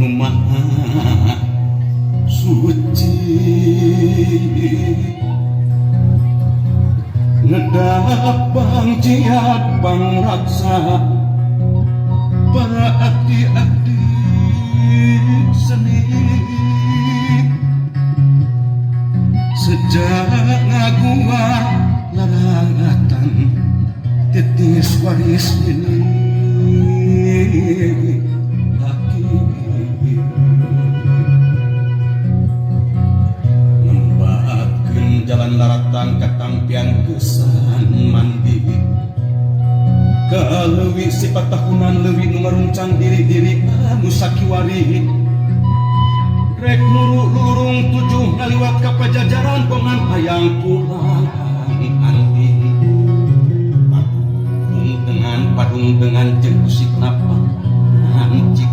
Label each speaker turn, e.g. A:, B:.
A: nu maha suci ngedapang jihad bang raksa para abdi-abdi seni sejak ngaguar larangatan titis waris ini laki nembakeun jalan laratan katampian kesan mandi kaleuwih sifat tahunan leuwih nu ngaruncang diri-diri anu sakiwari rek lurung tujuh ngaliwat ka pajajaran pongan hayang pulang anti padung dengan jeung musik napa anjing